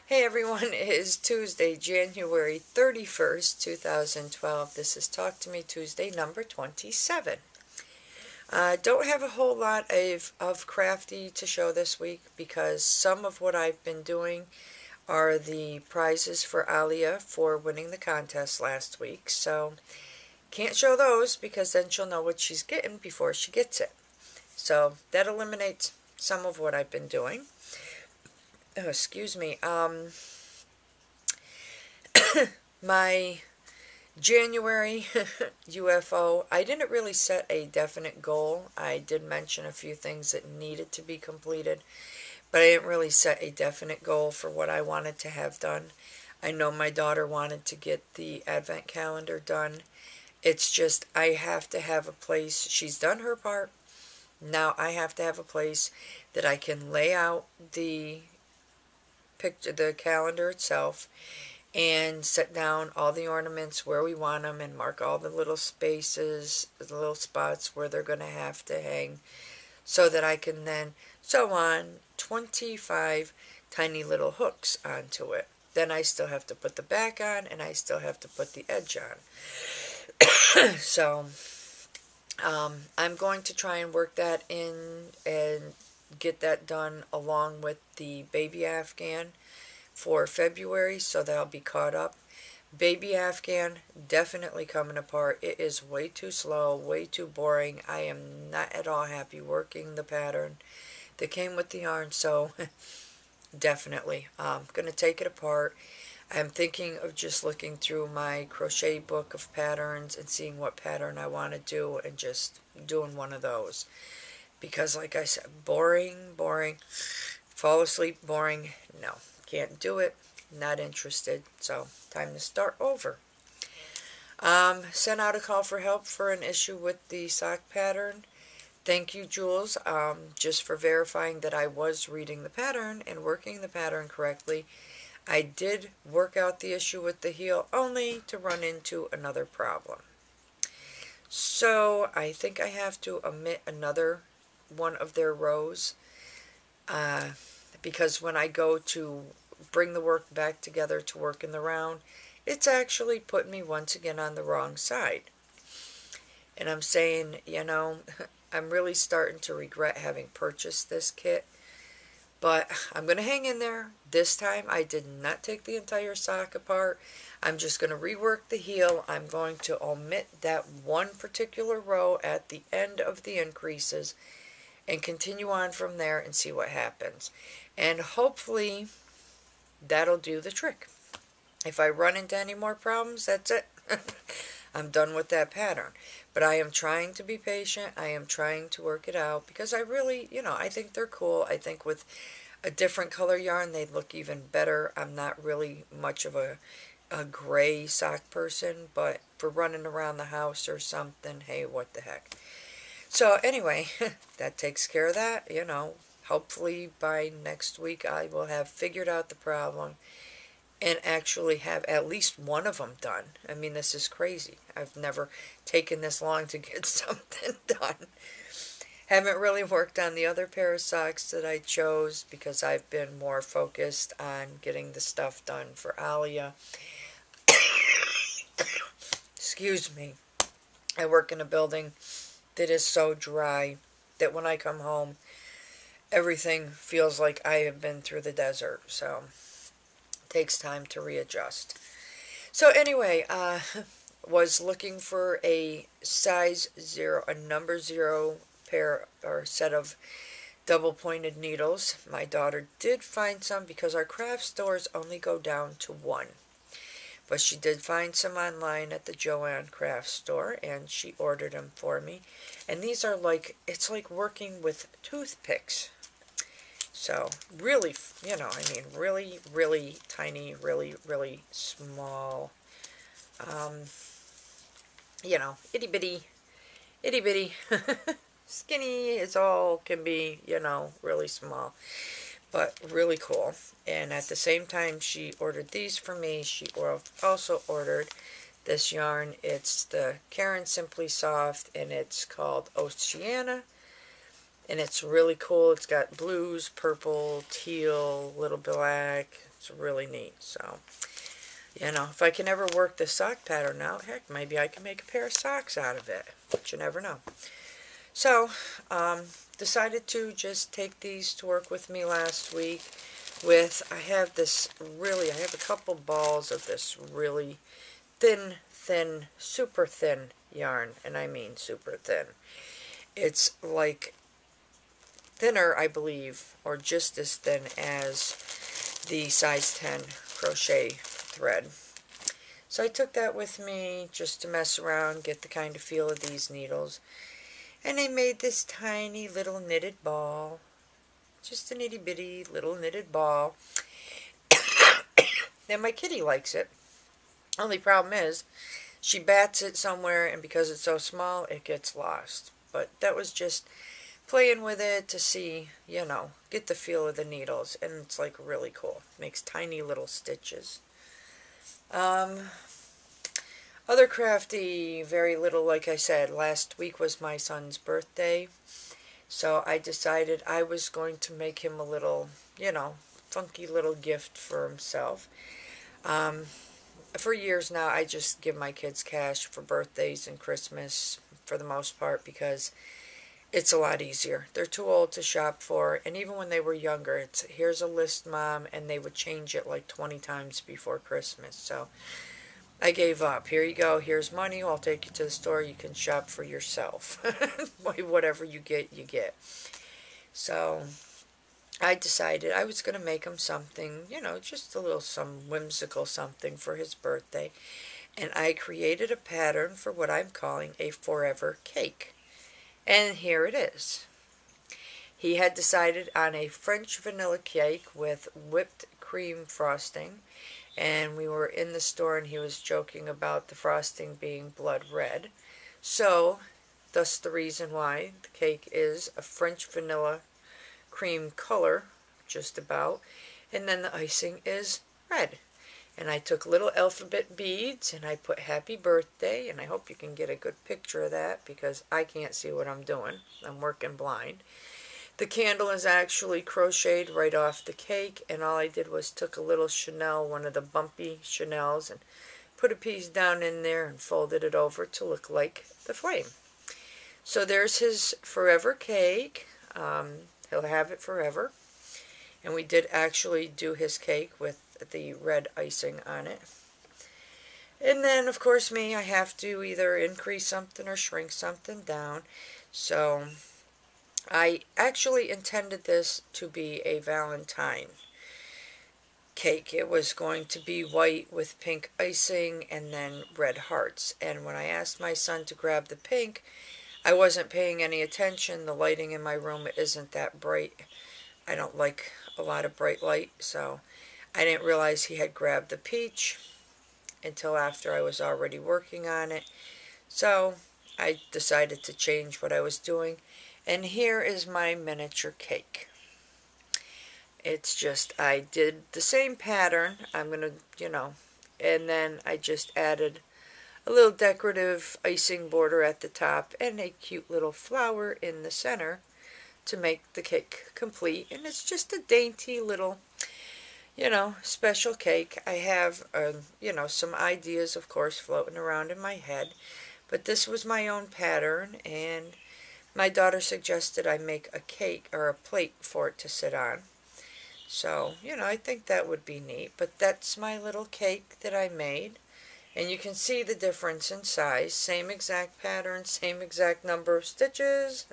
Hey everyone, it is Tuesday, January 31st, 2012. This is Talk to Me Tuesday number 27. Don't have a whole lot of crafty to show this week because some of what I've been doing are the prizes for Alia for winning the contest last week. So can't show those because then she'll know what she's getting before she gets it. So that eliminates some of what I've been doing. Oh, excuse me. My January UFO, I didn't really set a definite goal. I did mention a few things that needed to be completed, but I didn't really set a definite goal for what I wanted to have done. I know my daughter wanted to get the advent calendar done. It's just I have to have a place. She's done her part. Now I have to have a place that I can lay out the picture, the calendar itself, and set down all the ornaments where we want them and mark all the little spaces, the little spots where they're going to have to hang, so that I can then sew on 25 tiny little hooks onto it. Then I still have to put the back on and I still have to put the edge on. So I'm going to try and work that in and get that done along with the baby Afghan for February, so that I'll be caught up. Baby Afghan, definitely coming apart. It is way too slow, way too boring. I am not at all happy working the pattern that came with the yarn, so definitely going to take it apart. I'm thinking of just looking through my crochet book of patterns and seeing what pattern I want to do and just doing one of those. Because like I said, boring, fall asleep, boring, no. Can't do it, not interested, so time to start over. Sent out a call for help for an issue with the sock pattern. Thank you, Jules, just for verifying that I was reading the pattern and working the pattern correctly. I did work out the issue with the heel, only to run into another problem. So I think I have to omit another one of their rows, because when I go to bring the work back together to work in the round, it's actually put me once again on the wrong side. And I'm saying, I'm really starting to regret having purchased this kit, but I'm going to hang in there. This time I did not take the entire sock apart. I'm just going to rework the heel. I'm going to omit that one particular row at the end of the increases and continue on from there and see what happens. And hopefully that'll do the trick. If I run into any more problems, that's it. I'm done with that pattern. But I am trying to be patient. I am trying to work it out because I really, I think they're cool. I think with a different color yarn, they'd look even better. I'm not really much of a gray sock person, but for running around the house or something, hey, what the heck. So anyway, that takes care of that, Hopefully by next week I will have figured out the problem and actually have at least one of them done. I mean, this is crazy. I've never taken this long to get something done. Haven't really worked on the other pair of socks that I chose because I've been more focused on getting the stuff done for Alia. Excuse me. I work in a building that is so dry that when I come home, everything feels like I have been through the desert, so it takes time to readjust. So anyway, was looking for a size 0, a number 0 pair or set of double pointed needles. My daughter did find some because our craft stores only go down to 1. But she did find some online at the Joann craft store, and she ordered them for me. And these are it's like working with toothpicks. So, really, really, really tiny, really, really small, itty bitty, skinny as all can be, really small, but really cool. And at the same time she ordered these for me, she also ordered this yarn. It's the Karen Simply Soft, and it's called Oceana. And it's really cool. It's got blues, purple, teal, little black. It's really neat. So, you know, if I can ever work this sock pattern out, heck, maybe I can make a pair of socks out of it. But you never know. So, decided to just take these to work with me last week with, I have a couple balls of this really thin, super thin yarn, and I mean super thin. It's like thinner, I believe, or just as thin as the size 10 crochet thread. So I took that with me just to mess around, get the kind of feel of these needles. And I made this tiny little knitted ball. Just a nitty bitty little knitted ball. And my kitty likes it. Only problem is, she bats it somewhere, and because it's so small, it gets lost. But that was just playing with it to see, you know, get the feel of the needles. And it's like really cool. Makes tiny little stitches. Other crafty, very little, like I said, last week was my son's birthday. So I decided I was going to make him a little, you know, funky little gift for himself. For years now, I just give my kids cash for birthdays and Christmas for the most part because it's a lot easier. They're too old to shop for, and even when they were younger, it's here's a list, Mom, and they would change it like 20 times before Christmas. So I gave up. Here you go. Here's money. I'll take you to the store. You can shop for yourself. Whatever you get, you get. So I decided I was going to make him something, you know, just a little some whimsical something for his birthday. And I created a pattern for what I'm calling a forever cake. And here it is. He had decided on a French vanilla cake with whipped cream frosting. And we were in the store and he was joking about the frosting being blood red. So, thus the reason why the cake is a French vanilla cream color, just about. And then the icing is red. And I took little alphabet beads and I put happy birthday. And I hope you can get a good picture of that because I can't see what I'm doing. I'm working blind. The candle is actually crocheted right off the cake, and all I did was took a little Chanel, one of the bumpy Chanels, and put a piece down in there and folded it over to look like the flame. So there's his forever cake. He'll have it forever. And we did actually do his cake with the red icing on it. And then, of course, me, I have to either increase something or shrink something down. So I actually intended this to be a Valentine cake. It was going to be white with pink icing and then red hearts. And when I asked my son to grab the pink, I wasn't paying any attention. The lighting in my room isn't that bright. I don't like a lot of bright light, so I didn't realize he had grabbed the peach until after I was already working on it. So I decided to change what I was doing. And here is my miniature cake. It's just, I did the same pattern. I'm going to, you know, and then I just added a little decorative icing border at the top and a cute little flower in the center to make the cake complete. And it's just a dainty little, you know, special cake. I have, you know, some ideas, of course, floating around in my head. But this was my own pattern, and my daughter suggested I make a cake or a plate for it to sit on. So, you know, I think that would be neat. But that's my little cake that I made. And you can see the difference in size. Same exact pattern, same exact number of stitches.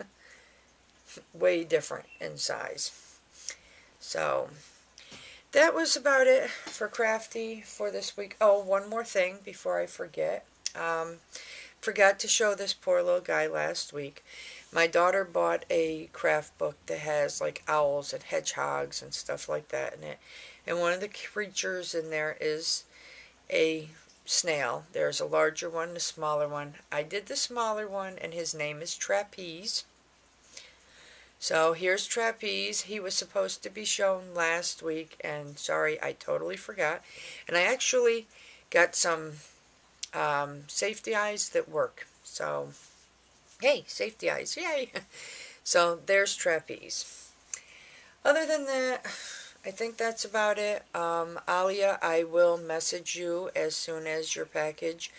Way different in size. So, that was about it for Crafty for this week. Oh, one more thing before I forget. Forgot to show this poor little guy last week. My daughter bought a craft book that has like owls and hedgehogs and stuff like that in it. And one of the creatures in there is a snail. There's a larger one, a smaller one. I did the smaller one, and his name is Trapeze. So here's Trapeze. He was supposed to be shown last week, and sorry, I totally forgot. And I actually got some safety eyes that work. So, hey, safety eyes, yay! So there's Trapeze. Other than that, I think that's about it. Alia, I will message you as soon as your package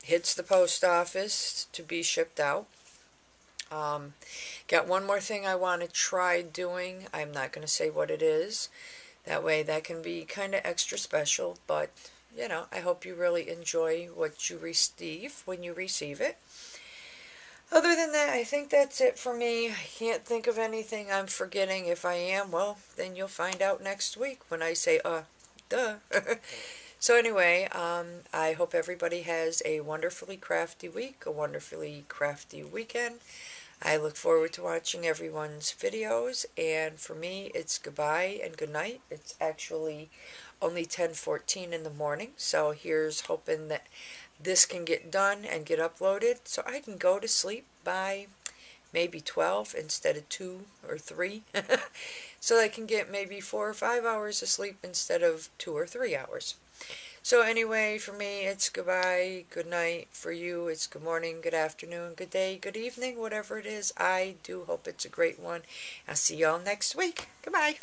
hits the post office to be shipped out. Got one more thing I want to try doing. I'm not going to say what it is. That way that can be kind of extra special, but you know, I hope you really enjoy what you receive when you receive it. Other than that, I think that's it for me. I can't think of anything I'm forgetting. If I am, well, then you'll find out next week when I say, duh. So anyway, I hope everybody has a wonderfully crafty week, a wonderfully crafty weekend. I look forward to watching everyone's videos, and for me, it's goodbye and good night. It's actually only 10:14 in the morning, so here's hoping that this can get done and get uploaded so I can go to sleep by maybe 12 instead of 2 or 3. So I can get maybe 4 or 5 hours of sleep instead of 2 or 3 hours. So anyway, for me, it's goodbye, good night. For you, it's good morning, good afternoon, good day, good evening, whatever it is. I do hope it's a great one. I'll see y'all next week. Goodbye.